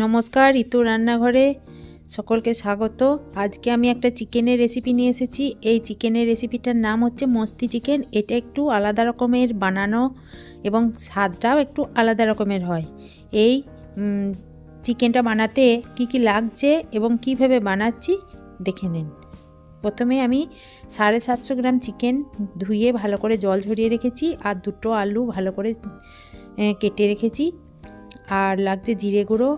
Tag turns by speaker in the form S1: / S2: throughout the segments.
S1: নমস্কার, ঋতু রান্নাঘরে সকলকে স্বাগত। আজকে আমি একটা চিকেনের রেসিপি নিয়ে এসেছি। এই চিকেনের রেসিপিটার নাম হচ্ছে মস্তি চিকেন। এটা একটু আলাদা রকমের বানানো এবং স্বাদটাও একটু আলাদা রকমের হয়। এই চিকেনটা বানাতে কি কি লাগছে এবং কিভাবে বানাচ্ছি দেখে নিন। প্রথমে আমি 750 গ্রাম চিকেন ধুয়ে ভালো করে জল ঝরিয়ে রেখেছি, আর দুটো আলু ভালো করে কেটে রেখেছি। আর লাগছে জিরে গুঁড়ো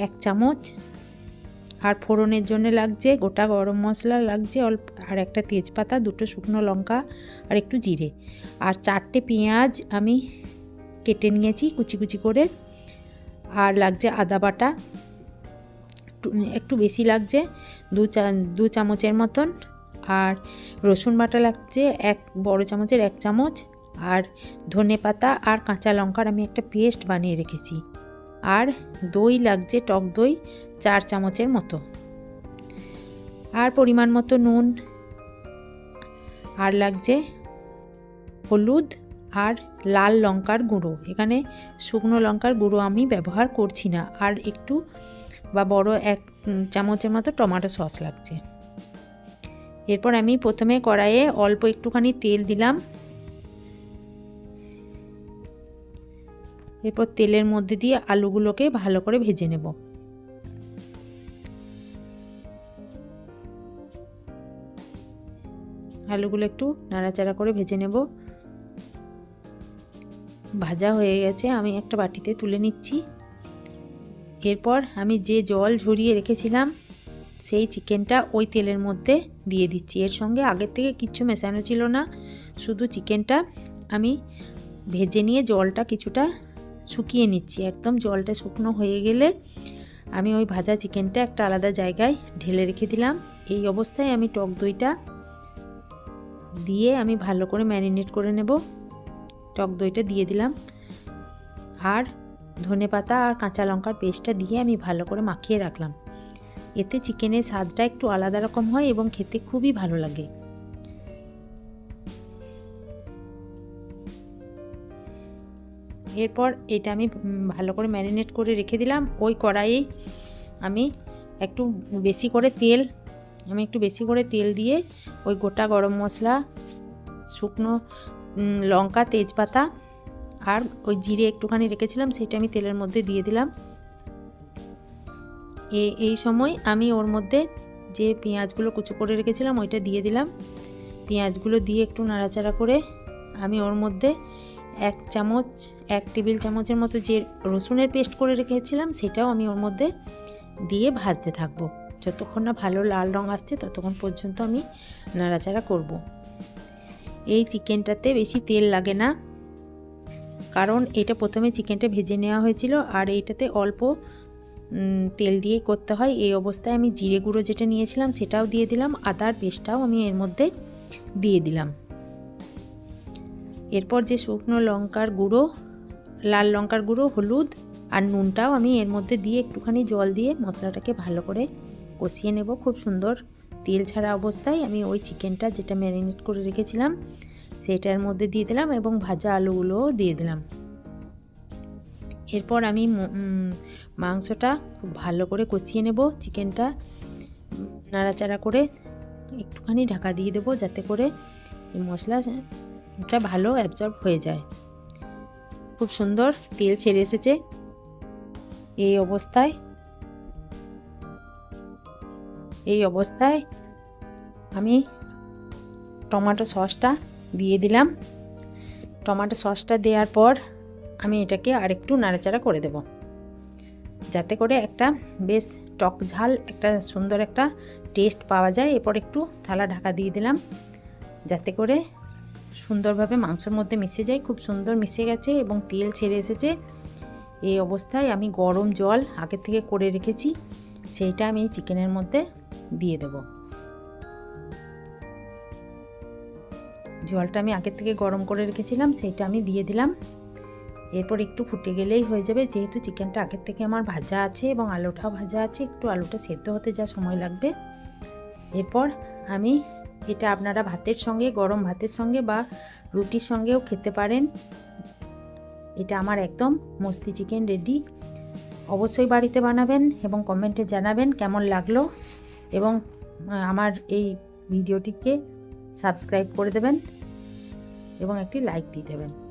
S1: 1 চামচ, আর ফোড়নের জন্য লাগছে গোটা গরম মশলা লাগছে অল্প, আর একটা তেজপাতা, দুটো শুকনো লঙ্কা আর একটু জিরে, আর 4টে পেঁয়াজ আমি কেটে নিয়েছি কুচি কুচি করে। আর লাগছে আদা বাটা একটু বেশি লাগছে, 2 চামচের মতন। আর রসুন বাটা লাগছে এক বড় চামচের 1 চামচ। আর ধনে পাতা আর কাঁচা লঙ্কার আমি একটা পেস্ট বানিয়ে রেখেছি। আর দই লাগছে, টক দই 4 চামচের মতো। আর পরিমাণ মতো নুন। আর লাগছে হলুদ আর লাল লঙ্কার গুঁড়ো। এখানে শুকনো লঙ্কার গুঁড়ো আমি ব্যবহার করছি না। আর একটু বড় 1 চামচের মতো টমেটো সস লাগছে। এরপর আমি প্রথমে কড়াইয়ে অল্প একটুখানি তেল দিলাম। এরপর তেলের মধ্যে দিয়ে আলুগুলোকে ভালো করে ভেজে নেব। আলুগুলো একটু নাড়াচাড়া করে ভেজে নেব। ভাজা হয়ে গেছে, আমি একটা বাটিতে তুলে নিচ্ছি। এরপর আমি যে জল ঝরিয়ে রেখেছিলাম সেই চিকেনটা ওই তেলের মধ্যে দিয়ে দিচ্ছি। এর সঙ্গে আগের থেকে কিচ্ছু মেশানো ছিল না, শুধু চিকেনটা আমি ভেজে নিয়ে জলটা কিছুটা শুকিয়ে নিচ্ছি। একদম জলটা শুকনো হয়ে গেলে আমি ওই ভাজা চিকেনটা একটা আলাদা জায়গায় ঢেলে রেখে দিলাম। এই অবস্থায় আমি টক দইটা দিয়ে আমি ভালো করে ম্যারিনেট করে নেব। টক দইটা দিয়ে দিলাম, আর ধনেপাতা আর কাঁচা লঙ্কার পেস্টটা দিয়ে আমি ভালো করে মাখিয়ে রাখলাম। এতে চিকেনের স্বাদটা একটু আলাদা রকম হয় এবং খেতে খুবই ভালো লাগে। এরপর এটা আমি ভালো করে ম্যারিনেট করে রেখে দিলাম। ওই কড়াইয়ে আমি একটু বেশি করে তেল দিয়ে ওই গোটা গরম মশলা, শুকনো লঙ্কা, তেজপাতা আর ওই জিরে একটুখানি রেখেছিলাম সেটা আমি তেলের মধ্যে দিয়ে দিলাম। এই সময় আমি ওর মধ্যে যে পেঁয়াজগুলো কুচো করে রেখেছিলাম ওইটা দিয়ে দিলাম। পেঁয়াজগুলো দিয়ে একটু নাড়াচাড়া করে আমি ওর মধ্যে 1 টেবিল চামচের মতো যে রসুনের পেস্ট করে রেখেছিলাম সেটাও আমি ওর মধ্যে দিয়ে ভাজতে থাকবো। যতক্ষণ না ভালো লাল রং আসছে ততক্ষণ পর্যন্ত আমি নাড়াচাড়া করব। এই চিকেনটাতে বেশি তেল লাগে না, কারণ এটা প্রথমে চিকেনটা ভেজে নেওয়া হয়েছিল, আর এইটাতে অল্প তেল দিয়ে করতে হয়। এই অবস্থায় আমি জিরে গুঁড়ো যেটা নিয়েছিলাম সেটাও দিয়ে দিলাম, আদার পেস্টটাও আমি এর মধ্যে দিয়ে দিলাম। এরপর যে শুকনো লঙ্কার গুঁড়ো, লাল লঙ্কার গুঁড়ো, হলুদ আর নুনটাও আমি এর মধ্যে দিয়ে একটুখানি জল দিয়ে মশলাটাকে ভালো করে কষিয়ে নেব। খুব সুন্দর তেল ছাড়া অবস্থায় আমি ওই চিকেনটা যেটা ম্যারিনেট করে রেখেছিলাম সেটার মধ্যে দিয়ে দিলাম এবং ভাজা আলুগুলোও দিয়ে দিলাম। এরপর আমি মাংসটা খুব ভালো করে কষিয়ে নেব। চিকেনটা নাড়াচাড়া করে একটুখানি ঢাকা দিয়ে দেবো যাতে করে এই মশলাটা ভালো অ্যাবজর্ব হয়ে যায়। খুব সুন্দর তেল ছেড়ে এসেছে। এই অবস্থায় আমি টমেটো সসটা দিয়ে দিলাম। টমেটো সসটা দেওয়ার পর আমি এটাকে আরেকটু নাড়াচাড়া করে দেব যাতে করে একটা বেশ টক ঝাল একটা সুন্দর একটা টেস্ট পাওয়া যায়। এরপর একটু থালা ঢাকা দিয়ে দিলাম যাতে করে সুন্দরভাবে মাংসের মধ্যে মিশে যায়। খুব সুন্দর মিশে গেছে এবং তেল ছেড়ে এসেছে। এই অবস্থায় আমি গরম জল আগে থেকে করে রেখেছি সেইটা আমি চিকেনের মধ্যে দিয়ে দেব। জলটা আমি আগে থেকে গরম করে রেখেছিলাম সেইটা আমি দিয়ে দিলাম। এরপর একটু ফুটে গেলেই হয়ে যাবে, যেহেতু চিকেনটা আগের থেকে আমার ভাজা আছে এবং আলুটাও ভাজা আছে, একটু আলুটা সেদ্ধ হতে যা সময় লাগবে। এরপর আমি এটা আপনারা ভাতের সঙ্গে, গরম ভাতের সঙ্গে বা রুটির সঙ্গেও খেতে পারেন। এটা আমার একদম মস্তি চিকেন রেডি। অবশ্যই বাড়িতে বানাবেন এবং কমেন্টে জানাবেন কেমন লাগলো, এবং আমার এই ভিডিওটিকে সাবস্ক্রাইব করে দেবেন এবং একটি লাইক দিয়ে দেবেন।